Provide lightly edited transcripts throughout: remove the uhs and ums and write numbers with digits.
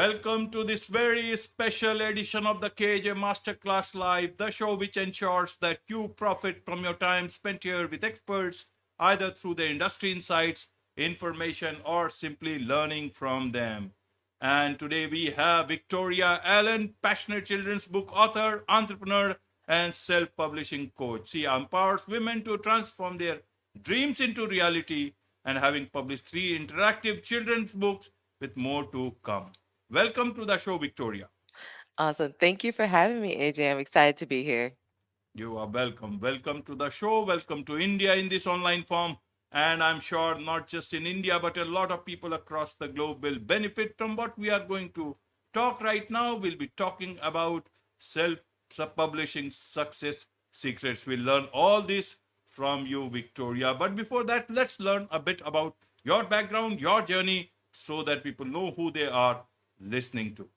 Welcome to this very special edition of the KJ Masterclass Live, the show which ensures that you profit from your time spent here with experts, either through their industry insights, information, or simply learning from them. And today we have Victoria Allen, passionate children's book author, entrepreneur, and self publishing coach. She empowers women to transform their dreams into reality and having published three interactive children's books with more to come. Welcome to the show, Victoria. Awesome. Thank you for having me, AJ. I'm excited to be here. You are welcome. Welcome to the show. Welcome to India in this online form. And I'm sure not just in India, but a lot of people across the globe will benefit from what we are going to talk right now. We'll be talking about self publishing success secrets. We'll learn all this from you, Victoria. But before that, let's learn a bit about your background, your journey, so that people know who they are listening to.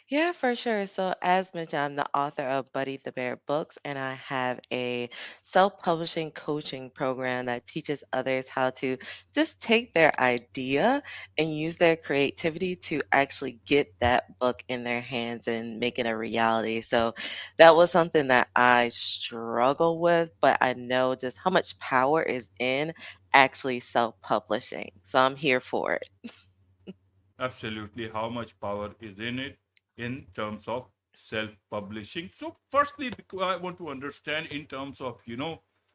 Yeah, for sure. So, as mentioned, I'm the author of Buddy the Bear books, and I have a self publishing coaching program that teaches others how to just take their idea and use their creativity to actually get that book in their hands and make it a reality. So, that was something that I struggle with, but I know just how much power is in actually self publishing. So, I'm here for it. Absolutely, how much power is in it in terms of self publishing. So firstly, because I want to understand in terms of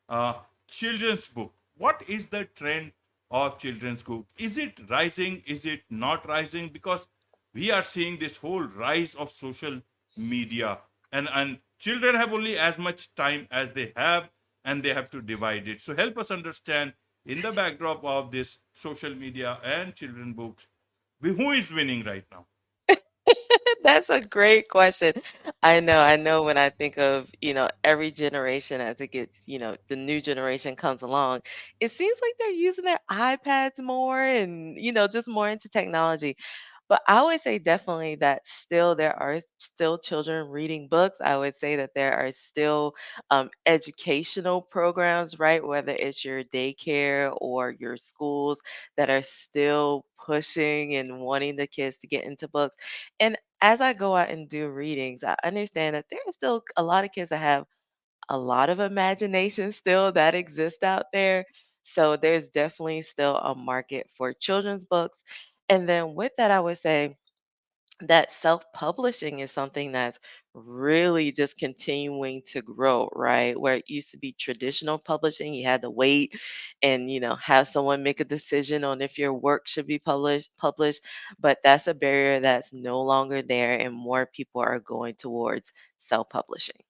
uh, children's book, what is the trend of children's book? Is it rising? Is it not rising? Because we are seeing this whole rise of social media, and children have only as much time as they have, and they have to divide it. So help us understand in the backdrop of this social media and children books, who is winning right now? That's a great question. I know when I think of, every generation as it gets, the new generation comes along, it seems like they're using their iPads more and, just more into technology. But I would say definitely that still there are still children reading books. I would say that there are still educational programs, right? Whether it's your daycare or your schools that are still pushing and wanting the kids to get into books. And as I go out and do readings, I understand that there are still a lot of kids that have a lot of imagination still that exists out there. So there's definitely still a market for children's books. And then with that, I would say that self-publishing is something that's really just continuing to grow, right? Where it used to be traditional publishing, you had to wait and have someone make a decision on if your work should be published, but that's a barrier that's no longer there and more people are going towards self-publishing.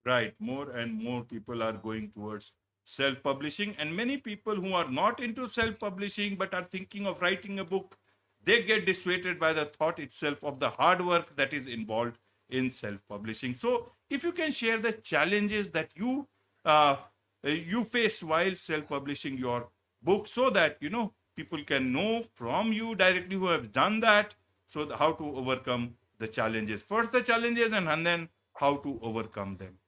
Right, more and more people are going towards self publishing, and many people who are not into self publishing but are thinking of writing a book, they get dissuaded by the thought itself of the hard work that is involved in self publishing. So, if you can share the challenges that uh, you faced while self publishing your book, so that people can know from you directly who have done that, so how to overcome the challenges. First, the challenges, and then how to overcome them.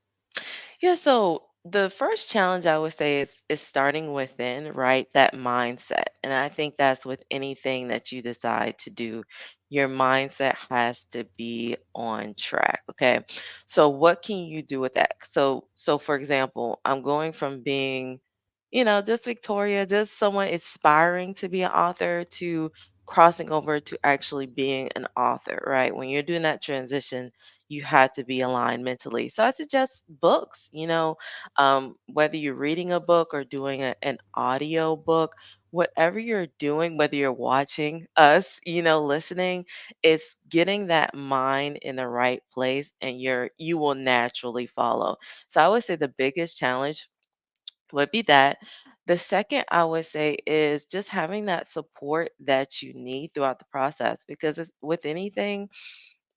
Yeah, so the first challenge I would say is starting within, right? That mindset. And I think that's with anything that you decide to do. Your mindset has to be on track, okay? So what can you do with that? So for example, I'm going from being, just Victoria, just someone aspiring to be an author to crossing over to actually being an author, right? When you're doing that transition, you have to be aligned mentally. So I suggest books, whether you're reading a book or doing an audio book, whatever you're doing, whether you're watching us, listening, it's getting that mind in the right place and you will naturally follow. So I would say the biggest challenge would be that. The second I would say is just having that support that you need throughout the process because it's, with anything,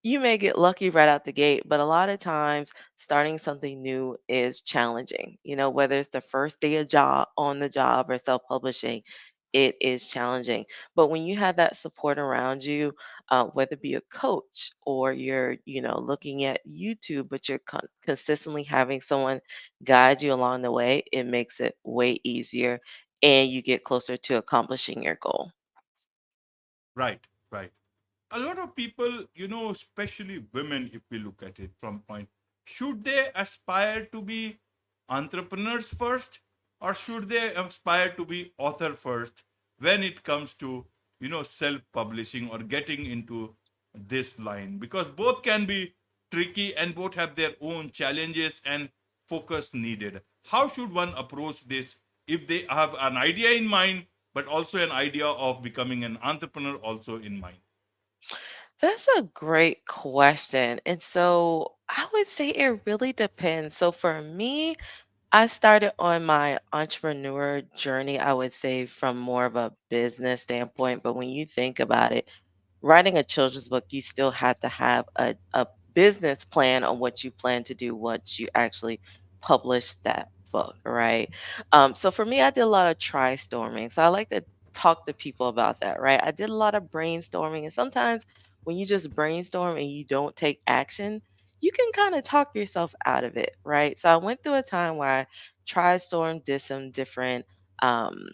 you may get lucky right out the gate, but a lot of times starting something new is challenging. Whether it's the first day of job on the job or self-publishing, it is challenging. But when you have that support around you, whether it be a coach or you're, looking at YouTube, but you're consistently having someone guide you along the way, it makes it way easier and you get closer to accomplishing your goal. Right, right. a lot of people, especially women, if we look at it from point, should they aspire to be entrepreneurs first, or should they aspire to be author first when it comes to, self-publishing or getting into this line? Because both can be tricky and both have their own challenges and focus needed. How should one approach this if they have an idea in mind, but also an idea of becoming an entrepreneur also in mind? That's a great question. And so I would say it really depends. So for me, I started on my entrepreneur journey, I would say, from more of a business standpoint. But when you think about it, writing a children's book, you still have to have a business plan on what you plan to do once you actually publish that book, right? So for me, I did a lot of try storming. So I like to talk to people about that, right? I did a lot of brainstorming. And sometimes when you just brainstorm and you don't take action, you can kind of talk yourself out of it, right? So I went through a time where I tried storm, did um,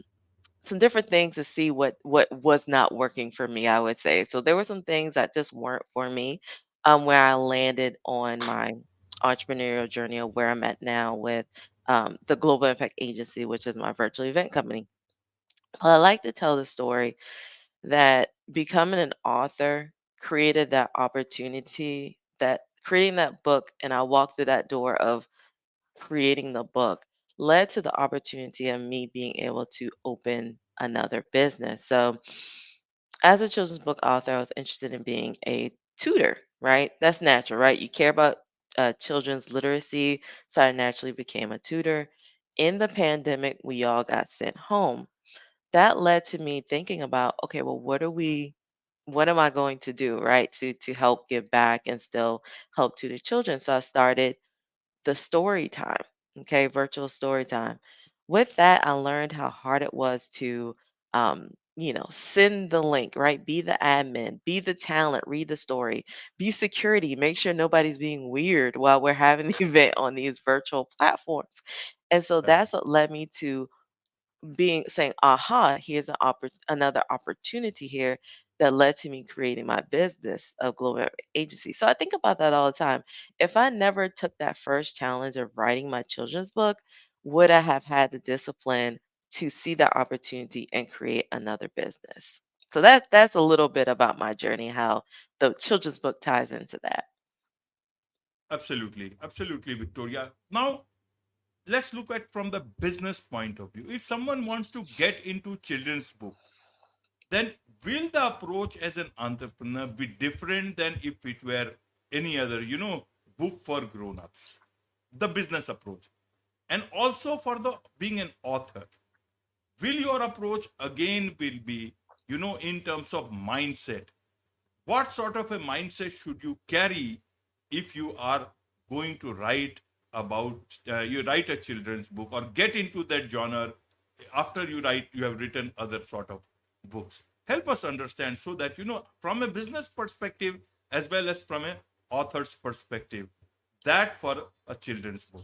some different things to see what was not working for me, I would say. So there were some things that just weren't for me, where I landed on my entrepreneurial journey of where I'm at now with the Global Impact Agency, which is my virtual event company. Well, I like to tell the story that becoming an author created that opportunity, that creating that book, and I walked through that door of creating the book led to the opportunity of me being able to open another business. So, as a children's book author, I was interested in being a tutor, right? That's natural, right? You care about children's literacy. So, I naturally became a tutor. In the pandemic, we all got sent home. That led to me thinking about, okay, well, what am I going to do, right, to help give back and still help tutor children? So I started the story time, okay, virtual story time. With that, I learned how hard it was to, send the link, right? Be the admin, be the talent, read the story, be security, make sure nobody's being weird while we're having the event on these virtual platforms. And so Right. that's what led me to being saying, aha, here's another opportunity here that led to me creating my business of global agency. So I think about that all the time. If I never took that first challenge of writing my children's book, would I have had the discipline to see that opportunity and create another business? So that's a little bit about my journey, how the children's book ties into that. Absolutely, absolutely, Victoria. Now, let's look at from the business point of view. If someone wants to get into children's book, then will the approach as an entrepreneur be different than if it were any other, book for grown-ups? The business approach. And also for the being an author. Will your approach again will be, in terms of mindset? What sort of a mindset should you carry if you are going to write about you write a children's book or get into that genre after you have written other sort of books? Help us understand so that from a business perspective as well as from a author's perspective, that for a children's book.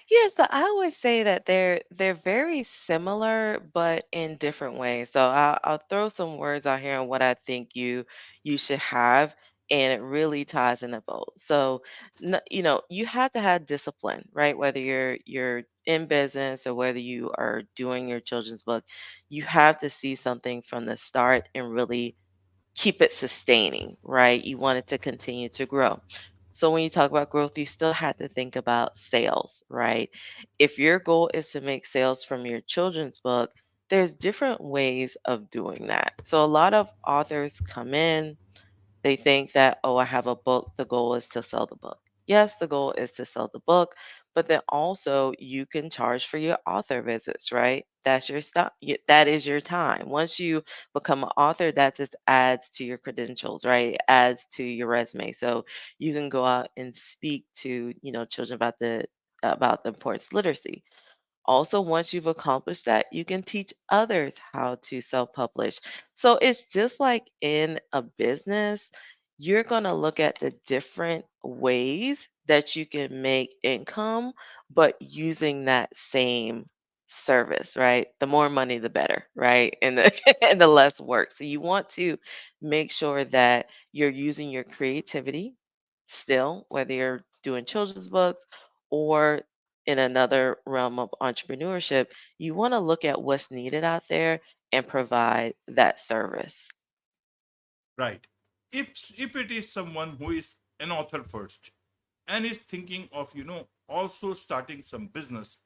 Yeah, so I would say that they're very similar, but in different ways. So I'll throw some words out here on what I think you should have, and it really ties into both. So, you have to have discipline, right? Whether you're in business or whether you are doing your children's book, you have to see something from the start and really keep it sustaining, right? You want it to continue to grow. So when you talk about growth, you still have to think about sales, right? If your goal is to make sales from your children's book, there's different ways of doing that. So a lot of authors come in, they think that, oh, I have a book. The goal is to sell the book. Yes, the goal is to sell the book, but then also you can charge for your author visits, right? That's your stuff. That is your time. Once you become an author, that just adds to your credentials, right? Adds to your resume. So you can go out and speak to, children about the importance of literacy. Also, once you've accomplished that, you can teach others how to self publish. So it's just like in a business, you're going to look at the different ways that you can make income, but using that same service, right? The more money, the better, right? And the and the less work. So you want to make sure that you're using your creativity still, whether you're doing children's books or in another realm of entrepreneurship, you want to look at what's needed out there and provide that service. Right. If it is someone who is an author first and is thinking of, also starting some business,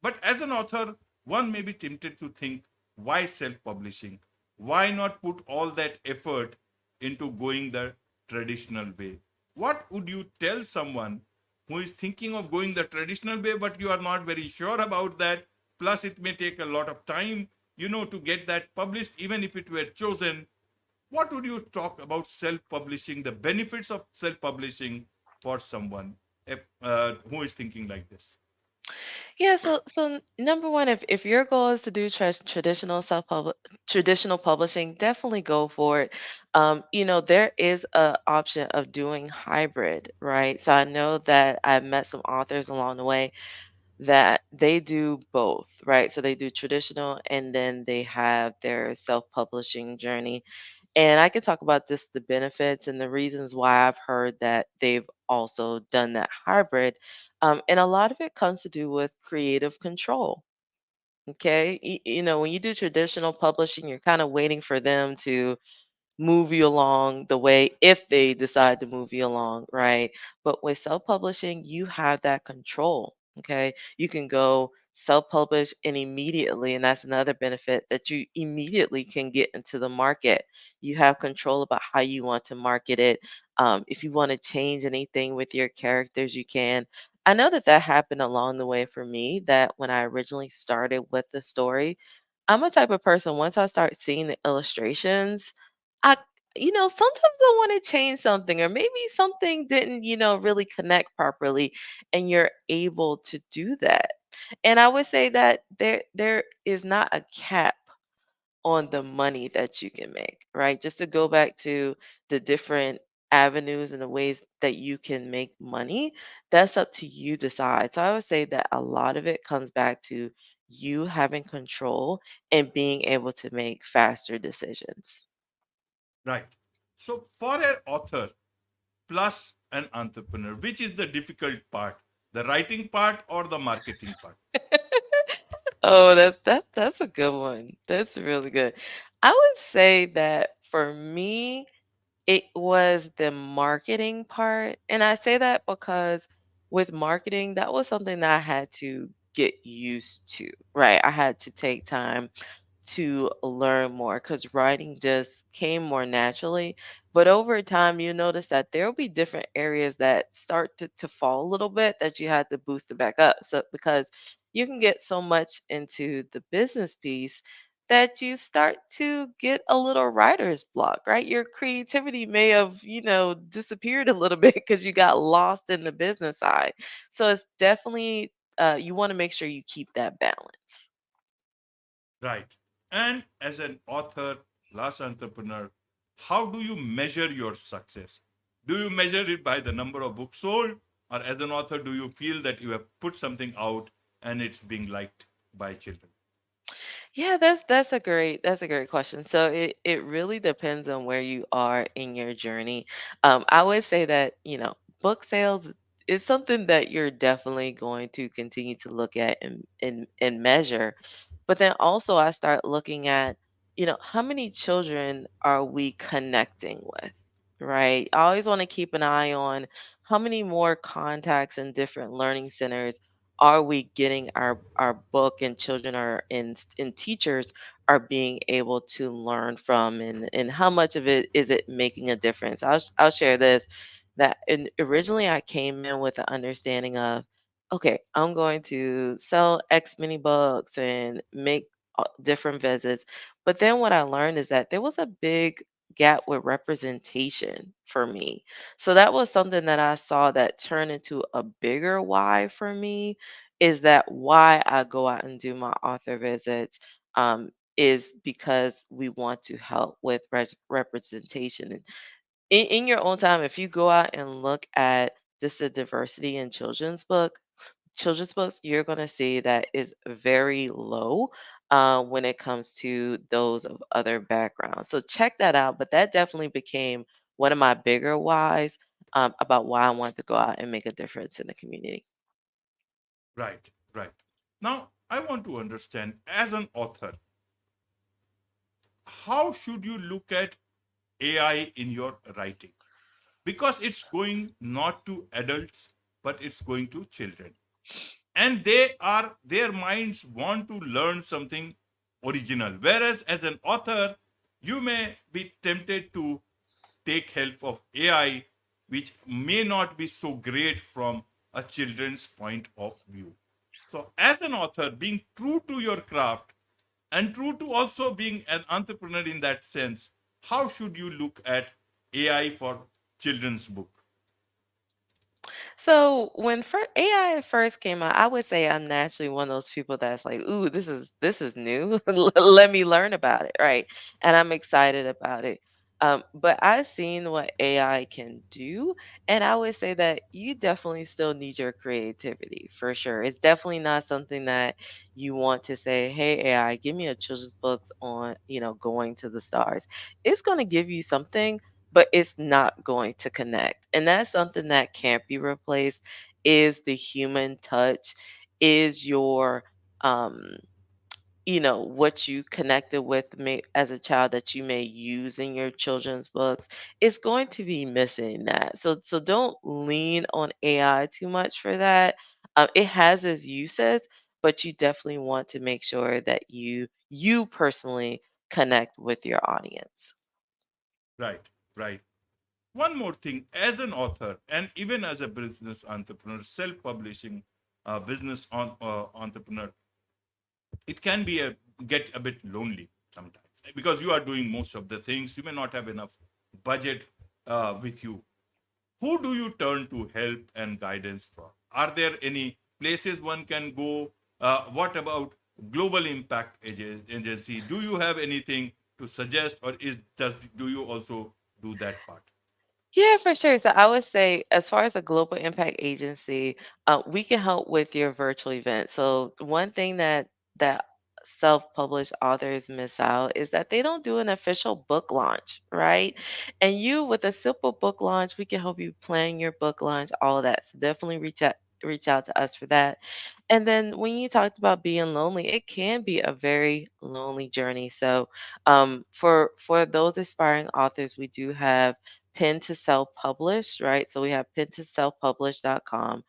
but as an author, one may be tempted to think, why self-publishing? Why not put all that effort into going the traditional way? What would you tell someone who is thinking of going the traditional way, but you are not very sure about that? Plus, it may take a lot of time, to get that published, even if it were chosen. What would you talk about self-publishing, the benefits of self-publishing for someone who is thinking like this? Yeah, number one, if your goal is to do traditional publishing, definitely go for it. There is a option of doing hybrid, right? So I know that I've met some authors along the way that they do both, right? So they do traditional and then they have their self-publishing journey. And I can talk about just the benefits and the reasons why I've heard that they've also done that hybrid. And a lot of it comes to do with creative control. Okay. When you do traditional publishing, you're kind of waiting for them to move you along the way if they decide to move you along, right? But with self publishing, you have that control. Okay. You can go self publish and immediately, and that's another benefit that you immediately can get into the market. You have control about how you want to market it. If you want to change anything with your characters, you can. I know that that happened along the way for me, that when I originally started with the story, I'm a type of person, once I start seeing the illustrations, I sometimes I want to change something or maybe something didn't, really connect properly and you're able to do that. And I would say that there is not a cap on the money that you can make, right? Just to go back to the different avenues and the ways that you can make money, that's up to you decide. So I would say that a lot of it comes back to you having control and being able to make faster decisions. Right. So for an author plus an entrepreneur, which is the difficult part? The writing part or the marketing part? Oh, that's a good one. That's really good. I would say that for me, it was the marketing part. And I say that because with marketing, that was something that I had to get used to, right? I had to take time to learn more because writing just came more naturally. But over time, you notice that there will be different areas that start to fall a little bit that you had to boost it back up. So, because you can get so much into the business piece that you start to get a little writer's block, right? Your creativity may have, disappeared a little bit because you got lost in the business side. So, it's definitely, you want to make sure you keep that balance. Right. And as an author plus entrepreneur, how do you measure your success? Do you measure it by the number of books sold? Or as an author, do you feel that you have put something out and it's being liked by children? Yeah, that's a great question. So it really depends on where you are in your journey. I would say that, book sales is something that you're definitely going to continue to look at and measure. But then also I start looking at, how many children are we connecting with? Right. I always want to keep an eye on how many more contacts in different learning centers are we getting our book, and children are and teachers are being able to learn from, and how much of it is it making a difference. I'll share this, that originally I came in with the understanding of, okay, I'm going to sell X many books and make different visits. But then what I learned is that there was a big gap with representation for me. So that was something that I saw that turned into a bigger why for me, is that why I go out and do my author visits, is because we want to help with representation. And in your own time, if you go out and look at just the diversity in children's book, children's books, you're going to see that is very low when it comes to those of other backgrounds. So check that out. But that definitely became one of my bigger whys about why I wanted to go out and make a difference in the community. Right, right. Now, I want to understand as an author, how should you look at AI in your writing? Because it's going not to adults, but it's going to children. And their minds want to learn something original. Whereas as an author, you may be tempted to take help of AI, which may not be so great from a children's point of view. So, as an author, being true to your craft and true to also being an entrepreneur in that sense, how should you look at AI for children's book? So when AI first came out, I would say I'm naturally one of those people that's like, "Ooh, this is new. Let me learn about it," right? And I'm excited about it. But I've seen what AI can do, and I would say that you definitely still need your creativity for sure. It's definitely not something that you want to say, "Hey AI, give me a children's books on, going to the stars." It's going to give you something, but it's not going to connect. And that's something that can't be replaced is the human touch, is your um what you connected with as a child that you may use in your children's books. It's going to be missing that. So don't lean on AI too much for that. It has its uses, but you definitely want to make sure that you personally connect with your audience. Right, right. One more thing, as an author and even as a business entrepreneur, self-publishing business entrepreneur, it can be a get a bit lonely sometimes because you are doing most of the things. You may not have enough budget with you. Who do you turn to help and guidance from? Are there any places one can go? What about global impact agency? Do you have anything to suggest, or is does do you also do that part? Yeah, for sure. So I would say, as far as a global impact agency, we can help with your virtual event. So one thing that self-published authors miss out is that they don't do an official book launch, right? And you, with a simple book launch, we can help you plan your book launch, all of that. So definitely reach out to us for that. And then when you talked about being lonely, it can be a very lonely journey. So for those aspiring authors, we do have Pen to Self Publish, right? So we have pentoselfpublish.com.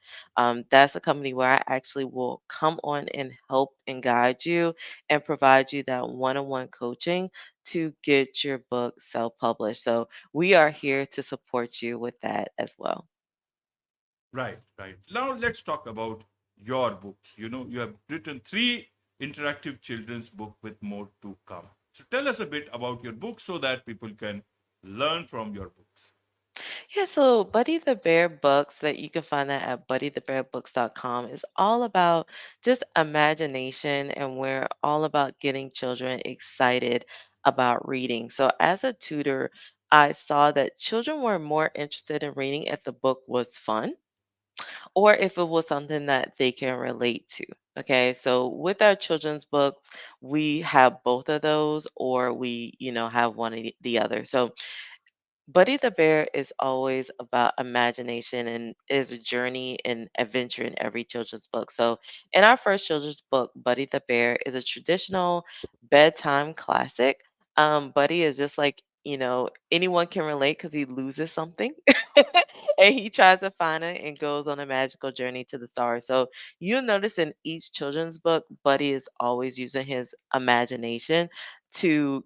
That's a company where I actually will come on and help and guide you and provide you that one on one coaching to get your book self published. So we are here to support you with that as well. Right, right. Now let's talk about your books. You know, you have written three interactive children's book with more to come. So tell us a bit about your book so that people can learn from your books. Yeah, so Buddy the Bear Books, that you can find that at buddythebearbooks.com, is all about just imagination, and we're all about getting children excited about reading. So as a tutor, I saw that children were more interested in reading if the book was fun or if it was something that they can relate to. Okay, so with our children's books, we have both of those, or we, have one of the other. So Buddy the Bear is always about imagination and is a journey and adventure in every children's book. So, in our first children's book, Buddy the Bear is a traditional bedtime classic. Buddy is just like, anyone can relate because he loses something and he tries to find it and goes on a magical journey to the stars. So, you'll notice in each children's book, Buddy is always using his imagination to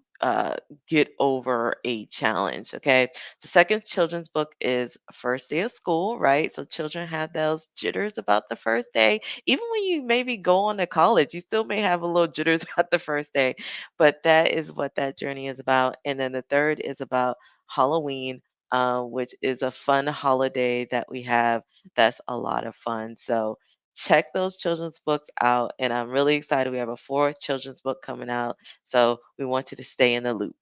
get over a challenge. Okay. The second children's book is First Day of School, right? So children have those jitters about the first day. Even when you maybe go on to college, you still may have a little jitters about the first day. But that is what that journey is about. And then the third is about Halloween, which is a fun holiday that we have that's a lot of fun. So check those children's books out. And I'm really excited. We have a fourth children's book coming out. So we want you to stay in the loop.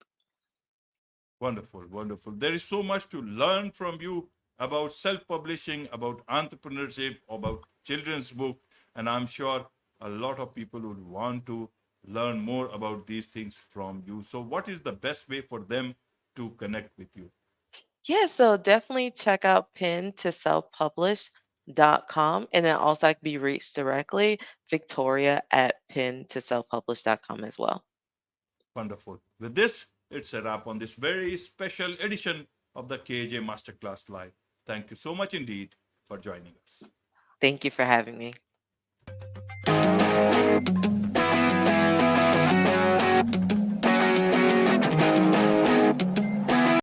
Wonderful, wonderful. There is so much to learn from you about self-publishing, about entrepreneurship, about children's book. And I'm sure a lot of people would want to learn more about these things from you. So, what is the best way for them to connect with you? Yeah, so definitely check out pen to self-publish.com, and then also I can be reached directly, Victoria at pen to self-publish.com as well. Wonderful. With this, it's a wrap on this very special edition of the KJ Masterclass Live. Thank you so much indeed for joining us. Thank you for having me.